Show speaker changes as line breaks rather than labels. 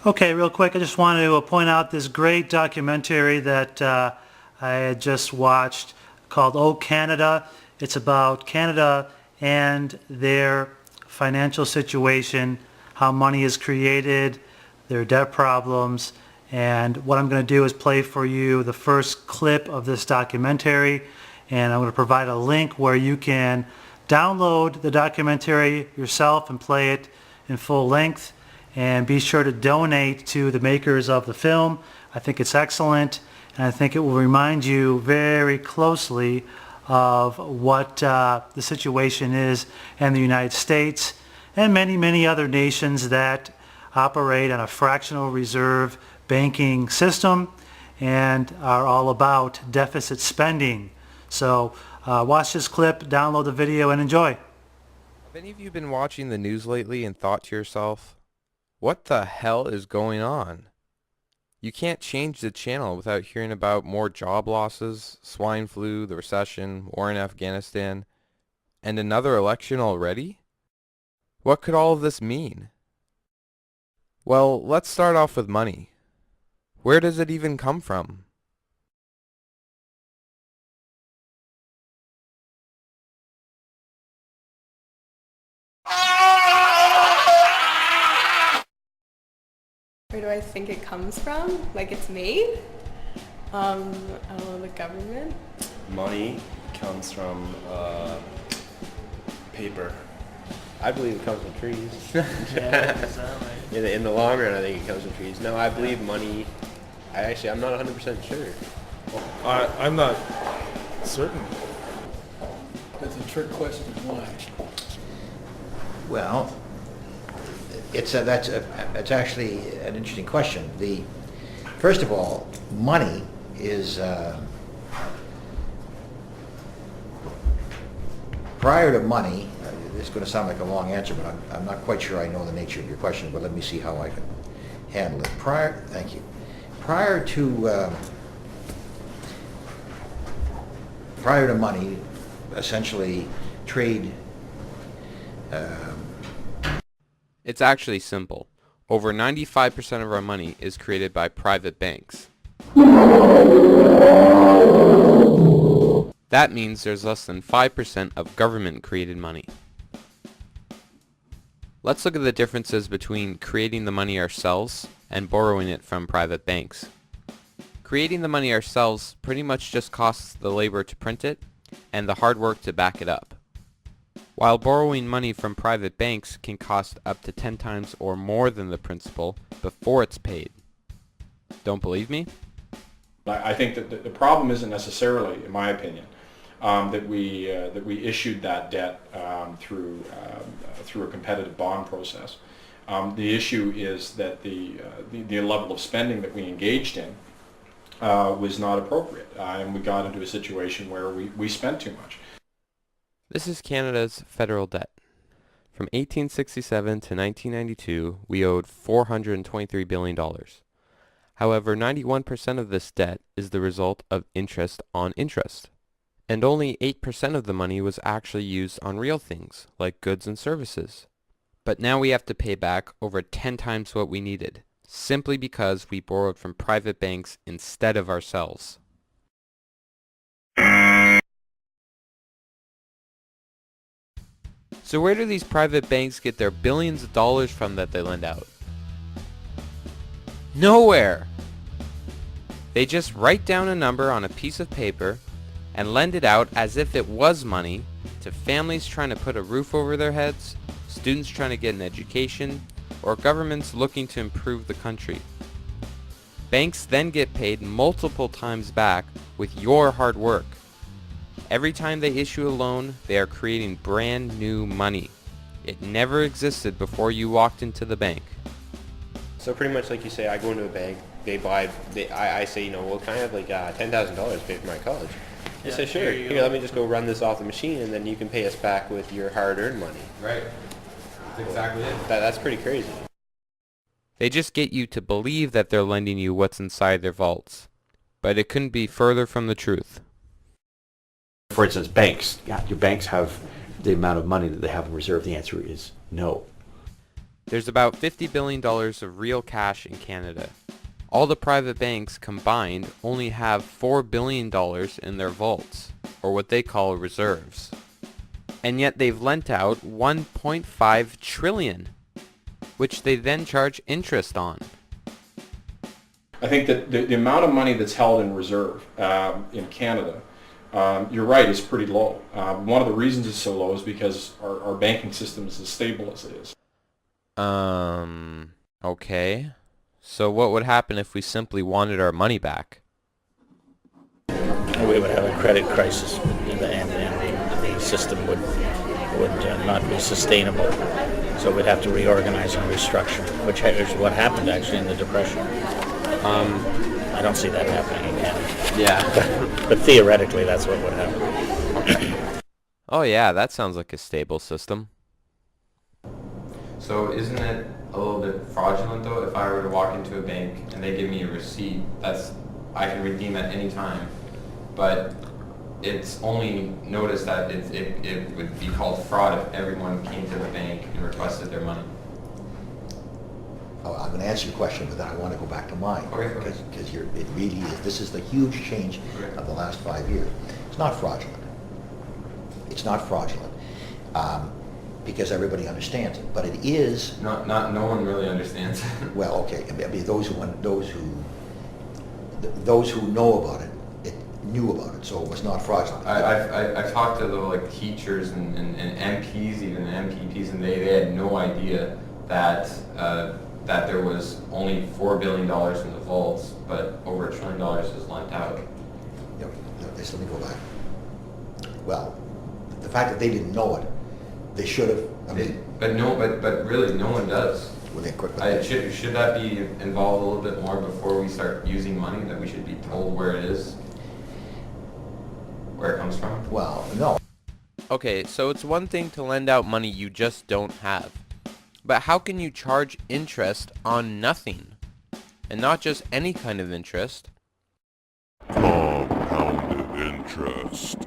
Okay, real quick, I just wanted to point out this great documentary that I had just watched called Oh Canada. It's about Canada and their financial situation, how money is created, their debt problems, and what I'm going to do is play for you the first clip of this documentary, and I'm going to provide a link where you can download the documentary yourself and play it in full length. And be sure to donate to the makers of the film. I think it's excellent, and I think it will remind you very closely of what the situation is in the United States and many, many other nations that operate on a fractional reserve banking system and are all about deficit spending. So watch this clip, download the video, and enjoy.
Have any of you been watching the news lately and thought to yourself, what the hell is going on? You can't change the channel without hearing about more job losses, swine flu, the recession, war in Afghanistan, and another election already? What could all of this mean? Well, let's start off with money. Where does it even come from?
Where do I think it comes from? Like it's made? I don't know, the government?
Money comes from paper.
I believe it comes from trees. In the long run, I think it comes from trees. No, I believe money. I'm not 100% sure.
I'm not certain.
That's a trick question. Why?
Well, that's actually an interesting question. First of all, money is prior to money. This is going to sound like a long answer, but I'm not quite sure I know the nature of your question. But let me see how I can handle it. Thank you. Prior to money, essentially trade.
It's actually simple. Over 95% of our money is created by private banks. That means there's less than 5% of government-created money. Let's look at the differences between creating the money ourselves and borrowing it from private banks. Creating the money ourselves pretty much just costs the labor to print it and the hard work to back it up, while borrowing money from private banks can cost up to 10 times or more than the principal before it's paid. Don't believe me?
I think that the problem isn't necessarily, in my opinion, that we issued that debt through a competitive bond process. The issue is that the level of spending that we engaged in was not appropriate, and we got into a situation where we spent too much.
This is Canada's federal debt. From 1867 to 1992, we owed $423 billion. However, 91% of this debt is the result of interest on interest, and only 8% of the money was actually used on real things, like goods and services. But now we have to pay back over 10 times what we needed, simply because we borrowed from private banks instead of ourselves. So where do these private banks get their billions of dollars from that they lend out? Nowhere! They just write down a number on a piece of paper and lend it out as if it was money to families trying to put a roof over their heads, students trying to get an education, or governments looking to improve the country. Banks then get paid multiple times back with your hard work. Every time they issue a loan, they are creating brand new money. It never existed before you walked into the bank.
So pretty much like you say, I go into a bank, I say, well, can I have like $10,000 to pay for my college? They say, sure, here, let me just go run this off the machine, and then you can pay us back with your hard-earned money.
Right. That's exactly it.
That's pretty crazy.
They just get you to believe that they're lending you what's inside their vaults. But it couldn't be further from the truth.
For instance, banks. Yeah, do banks have the amount of money that they have in reserve? The answer is no.
There's about $50 billion of real cash in Canada. All the private banks combined only have $4 billion in their vaults, or what they call reserves. And yet they've lent out $1.5 trillion, which they then charge interest on.
I think that the amount of money that's held in reserve in Canada, you're right, is pretty low. One of the reasons it's so low is because our banking system is as stable as it is.
Okay. So what would happen if we simply wanted our money back?
We would have a credit crisis, and the system would not be sustainable. So we'd have to reorganize and restructure, which is what happened actually in the Depression. I don't see that happening again.
Yeah.
But theoretically, that's what would happen.
Okay. Oh yeah, that sounds like a stable system. So isn't it a little bit fraudulent though if I were to walk into a bank and they give me a receipt I can redeem at any time, but it's only noticed that it would be called fraud if everyone came to the bank and requested their money?
Oh, I'm going to answer your question, but then I want to go back to mine.
Okay.
Because it really is, this is the huge change of the last 5 years. It's not fraudulent. It's not fraudulent. Because everybody understands it, but it is.
No one really understands it.
Well, okay. I mean, those who know about it, knew about it, so it was not fraudulent.
I've talked to the teachers and MPs, even MPPs, and they had no idea that there was only $4 billion in the vaults, but over $1 trillion is lent out.
No, let me go back. Well, the fact that they didn't know it, they should have.
But really, no one does.
Well,
Should that be involved a little bit more before we start using money? That we should be told where it is, where it comes from?
Well, no.
Okay, so it's one thing to lend out money you just don't have, but how can you charge interest on nothing, and not just any kind of interest?
Compounded interest.